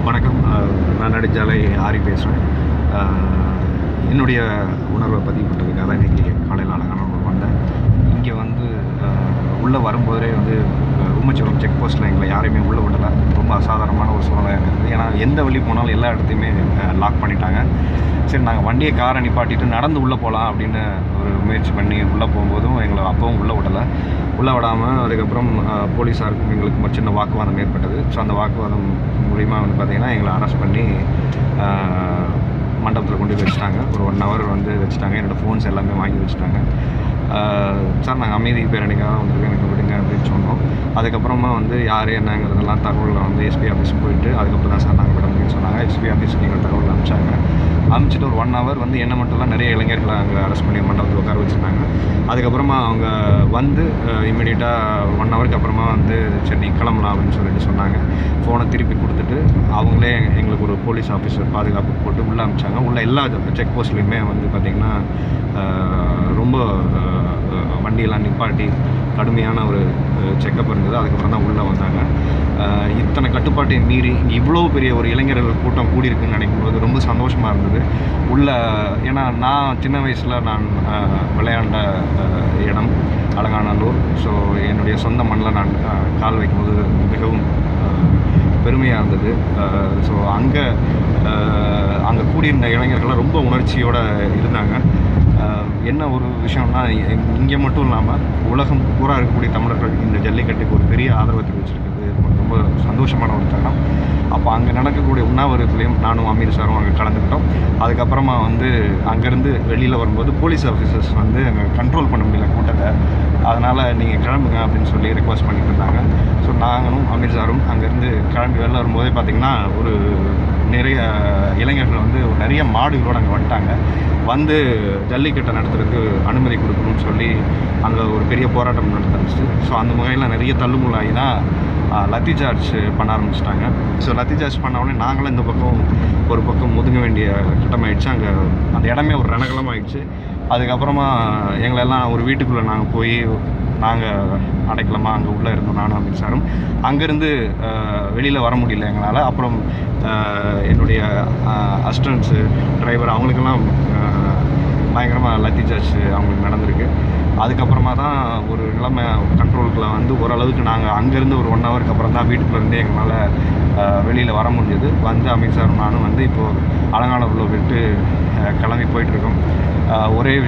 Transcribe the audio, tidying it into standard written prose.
வணக்கம். நான் நெடுஞ்சாலை ஆரி பேசுகிறேன். என்னுடைய உணர்வை பதிவு பண்ணுறதுக்காக தான் இன்றைக்கி காலையில் அலங்காநல்லூர் வந்தேன். இங்கே வந்து உள்ளே வரும்போதே வந்து உம்மச்சோரம் செக் போஸ்ட்டில் எங்களை யாரையுமே உள்ளே விடலை. ரொம்ப அசாதாரணமான ஒரு சூழ்நிலை இருந்தது. ஏன்னா எந்த வழி போனாலும் எல்லா இடத்தையுமே லாக் பண்ணிட்டாங்க. சரி, நாங்கள் வண்டியை காரை நிப்பாட்டிட்டு நடந்து உள்ளே போகலாம் அப்படின்னு ஒரு முயற்சி பண்ணி உள்ளே போகும்போதும் எங்களை அப்பவும் உள்ளே விடலை. உள்ளே விடாமல் அதுக்கப்புறம் போலீஸாருக்கும் எங்களுக்கு ஒரு சின்ன வாக்குவாதம் ஏற்பட்டது. ஸோ அந்த வாக்குவாதம் மூலிமா வந்து பார்த்திங்கன்னா எங்களை அரெஸ்ட் பண்ணி மண்டபத்தில் கொண்டு போய் வச்சுட்டாங்க. ஒரு 1 hour வந்து வச்சுட்டாங்க. என்னோடய ஃபோன்ஸ் எல்லாமே வாங்கி வச்சுட்டாங்க. சார், நாங்கள் அமைதி பேரணிக்காக தான் வந்திருக்கோம், எனக்கு விடுங்க அப்படின்னு சொன்னோம். அதுக்கப்புறமா வந்து யார் என்னங்கிறதெல்லாம் தகவலில் வந்து எஸ்பி ஆஃபீஸ் போயிட்டு அதுக்கப்புறம் தான் சார் நாங்கள் விட முடியும்னு சொன்னாங்க. எஸ்பி ஆஃபீஸுக்கு எங்கள் தகவல் அனுப்பிச்சாங்க. அனுப்பிச்சிட்டு ஒரு 1 hour வந்து என்ன மட்டும் இல்லை, நிறைய இளைஞர்களை அங்கே அரெஸ்ட் பண்ணி மண்டபத்தில் உட்கார வச்சுருந்தாங்க. அதுக்கப்புறமா அவங்க வந்து இமீடியட்டாக 1 hourக்கு அப்புறமா வந்து சரி நீ கிளம்பலாம் அப்படின்னு சொல்லிட்டு சொன்னாங்க. ஃபோனை திருப்பி கொடுத்துட்டு அவங்களே எங்களுக்கு ஒரு போலீஸ் ஆஃபீஸர் பாதுகாப்பு போட்டு உள்ளே அனுப்பிச்சாங்க. உள்ள எல்லா செக் போஸ்ட்லேயுமே வந்து பார்த்திங்கன்னா ரொம்ப வண்டியெல்லாம் நிப்பாட்டி கடுமையான ஒரு செக்கப் இருந்தது. அதுக்கப்புறம் தான் உள்ளே வந்தாங்க. இத்தனை கட்டுப்பாட்டையும் மீறி இங்கே இவ்வளோ பெரிய ஒரு இளைஞர்கள் கூட்டம் கூடியிருக்குன்னு நினைக்கும்போது ரொம்ப சந்தோஷமாக இருந்தது. ஏன்னா நான் சின்ன வயசில் நான் விளையாண்ட இடம் அலங்காநல்லூர். ஸோ என்னுடைய சொந்த மண்ணில் நான் கால் வைக்கும்போது மிகவும் பெருமையாக இருந்தது. ஸோ அங்கே கூடியிருந்த இளைஞர்கள்லாம் ரொம்ப உணர்ச்சியோடு இருந்தாங்க. என்ன ஒரு விஷயம்னா, இங்கே மட்டும் இல்லாமல் உலகம் பூரா இருக்கக்கூடிய தமிழர்கள் இந்த ஜல்லிக்கட்டுக்கு ஒரு பெரிய ஆதரவை தெரிவிச்சிருக்கிறது ரொம்ப சந்தோஷமான ஒரு தருணம். அப்போ அங்கே நடக்கக்கூடிய உண்ணாவிரதத்துலேயும் நானும் அமீர் சாரும் அங்கே கலந்துக்கிட்டோம். அதுக்கப்புறமா வந்து அங்கேருந்து வெளியில் வரும்போது போலீஸ் ஆஃபீஸர்ஸ் வந்து அங்கே கண்ட்ரோல் பண்ண முடியல கூட்டத்தை. அதனால் நீங்கள் கிளம்புங்க அப்படின்னு சொல்லி ரெக்வஸ்ட் பண்ணிட்டு இருந்தாங்க. ஸோ நாங்களும் அமீர் சாரும் அங்கேருந்து கிளம்பி வெளில வரும்போதே பார்த்திங்கன்னா ஒரு நிறைய இளைஞர்கள் வந்து நிறைய மாடுகளோடு அங்கே வந்துட்டாங்க. வந்து ஜல்லிக்கட்டை நடத்துறதுக்கு அனுமதி கொடுக்கணும்னு சொல்லி அங்கே ஒரு பெரிய போராட்டம் நடந்துச்சு. ஸோ அந்த முறையில் நிறைய தள்ளுமுள்ளாகி தான் லத்தி சார்ஜ் பண்ண ஆரம்பிச்சிட்டாங்க. ஸோ லத்தி சார்ஜ் பண்ண உடனே நாங்களும் இந்த பக்கம் ஒரு பக்கம் ஒதுங்க வேண்டிய கட்டமாகிடுச்சு. அங்கே அந்த இடமே ஒரு ரணகலம் ஆகிடுச்சு. அதுக்கப்புறமா எங்களெல்லாம் ஒரு வீட்டுக்குள்ளே நாங்கள் போய் நாங்கள் அடைக்கலமாக அங்கே உள்ளே இருந்தோம், நானும் அமீர் சாரும். அங்கேருந்து வெளியில் வர முடியல எங்களால். அப்புறம் என்னுடைய அசிஸ்டன்ட்ஸு டிரைவர் அவங்களுக்கெல்லாம் பயங்கரமாக லத்தி சார்ஜ் அவங்களுக்கு நடந்திருக்கு. அதுக்கப்புறமா தான் ஒரு நிலைமை கண்ட்ரோலுக்குள்ளே வந்து ஓரளவுக்கு நாங்கள் அங்கேருந்து ஒரு 1 hourக்கு அப்புறம் தான் வீட்டுக்குள்ளேருந்தே எங்களால் வெளியில் வர முடிஞ்சது. வந்து அமீர் சாரும் நானும் வந்து இப்போது அலங்காநல்லூரில் விட்டு கிளம்பி போயிட்டுருக்கோம். ஒரே விஷயம்